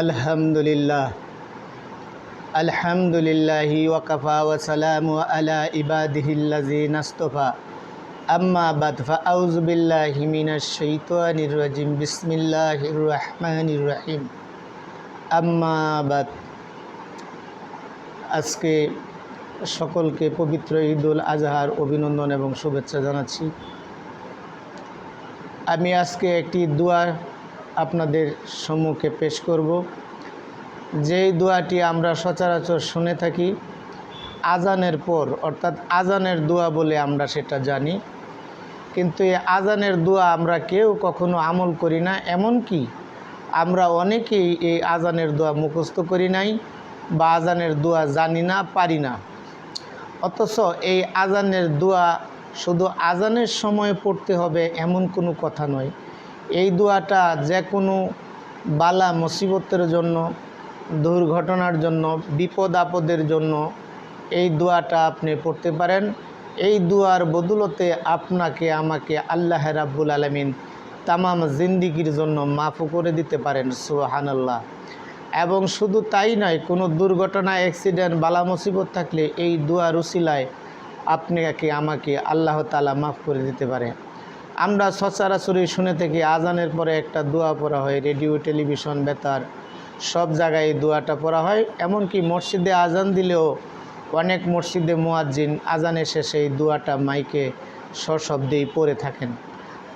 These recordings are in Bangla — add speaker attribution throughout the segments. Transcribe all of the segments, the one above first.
Speaker 1: আলহামদুলিল্লাহ আলহামদুলিল্লাহি ওয়াকাফা ওয়া সালামু আলা ইবাদিহিল্লাযিনা ইসতাফা আম্মা বাদ ফাআউযু বিল্লাহি মিনাশ শাইতানির রাজিম বিসমিল্লাহির রহমানির রহিম আম্মা বাদ। আজকে সকলকে পবিত্র ঈদুল আজহার অভিনন্দন এবং শুভেচ্ছা জানাচ্ছি। আমি আজকে একটি দোয়া আপনাদের সম্মুখে পেশ করব, যেই দোয়াটি আমরা সচরাচর শুনে থাকি আজানের পর, অর্থাৎ আজানের দোয়া বলে আমরা সেটা জানি, কিন্তু এই আজানের দোয়া আমরা কেউ কখনো আমল করি না। এমনকি আমরা অনেকেই এই আজানের দোয়া মুখস্থ করি নাই বা আজানের দোয়া জানি না, পারি না। অথচ এই আজানের দোয়া শুধু আজানের সময় পড়তে হবে এমন কোনো কথা নয়। এই দোয়াটা যে কোনো বালা মুসিবতের জন্য, দুর্ঘটনার জন্য, বিপদ আপদের জন্য এই দোয়াটা আপনি পড়তে পারেন। এই দোয়ার বদৌলতে আপনাকে আমাকে আল্লাহ রাব্বুল আলামিন তামাম জিন্দিগির জন্য মাফও করে দিতে পারেন, সুবহানাল্লাহ। এবং শুধু তাই নয়, কোনো দুর্ঘটনা, অ্যাক্সিডেন্ট, বালা মুসিবত থাকলে এই দোয়ার উসিলায় আপনাকে আমাকে আল্লাহ তাআলা মাফ করে দিতে পারে। আমরা সচরাচরই শুনে থাকি আজানের পরে একটা দোয়া পড়া হয়, রেডিও, টেলিভিশন, বেতার সব জায়গায় এই দোয়াটা পড়া হয়। এমনকি মসজিদে আজান দিলেও অনেক মসজিদে মুয়াজ্জিন আজানের শেষে এই দোয়াটা মাইকে সশব্দেই পড়ে থাকেন।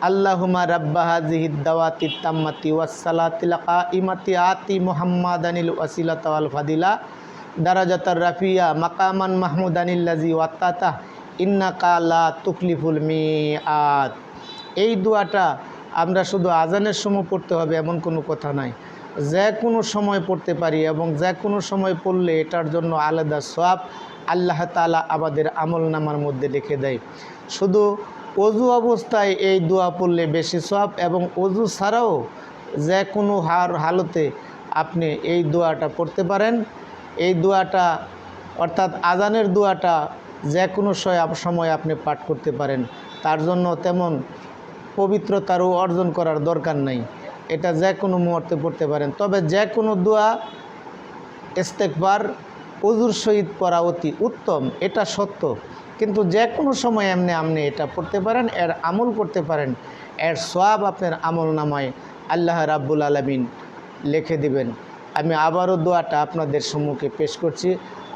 Speaker 1: আল্লাহুম্মা রাব্বা হাযিহিদ দাওয়াতিত তাম্মাতি ওয়াস সালাতিল কাইমাতি আতি মুহাম্মাদানিল ওয়াসিলাতা ওয়াল ফাদিলা দারাজাতার রাফিয়া মাকামান মাহমুদানিল্লাযী ওয়াত্তাতা ইন্নাকা লা তুখলিফুল মিআদ। এই দোয়াটা আমরা শুধু আজানের সময় পড়তে হবে এমন কোনো কথা নাই, যে কোনো সময় পড়তে পারি এবং যে কোনো সময় পড়লে এটার জন্য আলাদা সওয়াব আল্লাহ তাআলা আমাদের আমলনামার মধ্যে লিখে দেয়। শুধু অজু অবস্থায় এই দোয়া পড়লে বেশি সওয়াব, এবং অজু ছাড়াও যে কোনো হালতে আপনি এই দোয়াটা পড়তে পারেন। এই দোয়াটা অর্থাৎ আজানের দোয়াটা যে কোনো সময় আপনি পাঠ করতে পারেন, তার জন্য তেমন পবিত্রতারও অর্জন করার দরকার নাই। এটা যে কোনো মুহূর্তে পড়তে পারেন। তবে যে কোনো দোয়া ইস্তেগফার ওযুর সহিত পড়া অতি উত্তম, এটা সত্য। কিন্তু যে কোনো সময় আপনি এটা পড়তে পারেন, এর আমল করতে পারেন, এর সওয়াব আপনার আমল নামায় আল্লাহ রাব্বুল আলামিন লিখে দিবেন। আমি আবারও দোয়াটা আপনাদের সম্মুখে পেশ করছি।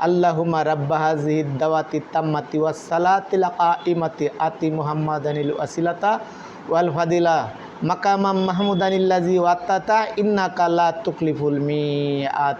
Speaker 1: আল্লাহুম্মা রাব্বা হাযিহিদ দাওয়াতিত তাম্মাতি ওয়াস সালাতিল কাইমাতি আতি মুহাম্মাদানিল ওয়াসিলাতা ওয়াল ফাদিলা মাকামাম মাহমুদানিল্লাযী ওয়াত্তাতা ইন্নাকা লা তুখলিফুল মিআদ।